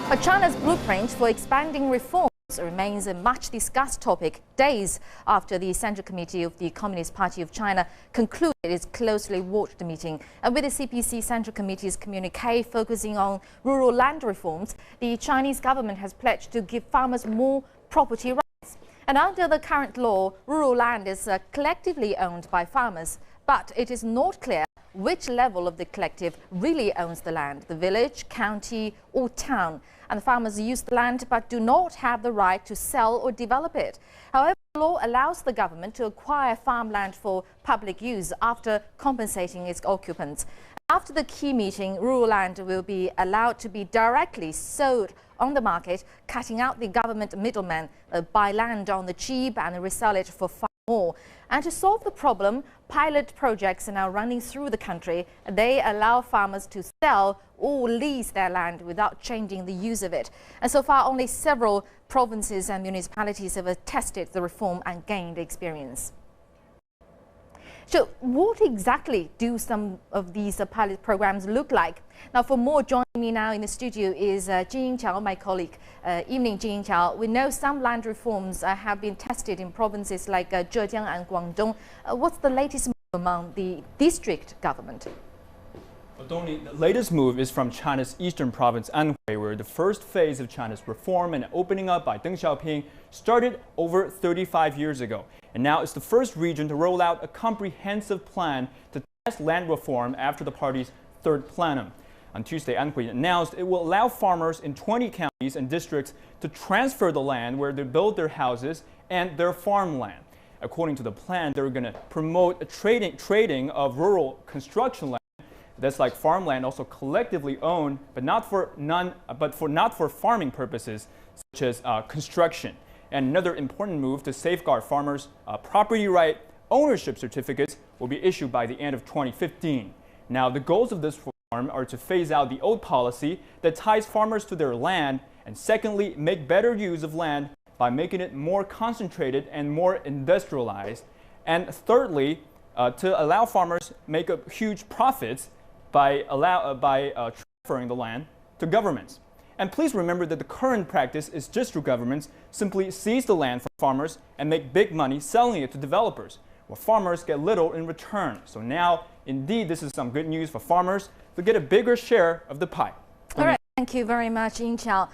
But China's blueprint for expanding reforms remains a much discussed topic days after the Central Committee of the Communist Party of China concluded its closely watched meeting. And with the CPC Central Committee's communique focusing on rural land reforms, the Chinese government has pledged to give farmers more property rights. And under the current law, rural land is collectively owned by farmers, but it is not clear which level of the collective really owns the land, the village, county or town. And the farmers use the land but do not have the right to sell or develop it. However, the law allows the government to acquire farmland for public use after compensating its occupants. After the key meeting, rural land will be allowed to be directly sold on the market, cutting out the government middlemen, buy land on the cheap and resell it for far more. And to solve the problem, pilot projects are now running through the country. They allow farmers to sell or lease their land without changing the use of it. And so far, only several provinces and municipalities have tested the reform and gained experience. So what exactly do some of these pilot programs look like? Now, for more, joining me now in the studio is Jin Yingqiao, my colleague. Evening, Jin Yingqiao. We know some land reforms have been tested in provinces like Zhejiang and Guangdong. What's the latest move among the district government? Well, Dongni, the latest move is from China's eastern province, Anhui, where the first phase of China's reform and opening up by Deng Xiaoping started over 35 years ago. And now it's the first region to roll out a comprehensive plan to test land reform after the party's third plenum. On Tuesday, Anhui announced it will allow farmers in 20 counties and districts to transfer the land where they build their houses and their farmland. According to the plan, they're going to promote a trading of rural construction land that's like farmland, also collectively owned, but not for farming purposes, such as construction. And another important move to safeguard farmers' property right ownership certificates will be issued by the end of 2015. Now, the goals of this reform are to phase out the old policy that ties farmers to their land, and secondly, make better use of land by making it more concentrated and more industrialized, and thirdly, to allow farmers make up huge profits by transferring the land to governments. And please remember that the current practice is district governments simply seize the land from farmers and make big money selling it to developers, while farmers get little in return. So now, indeed, this is some good news for farmers to get a bigger share of the pie. All right, thank you very much, Yingqiao.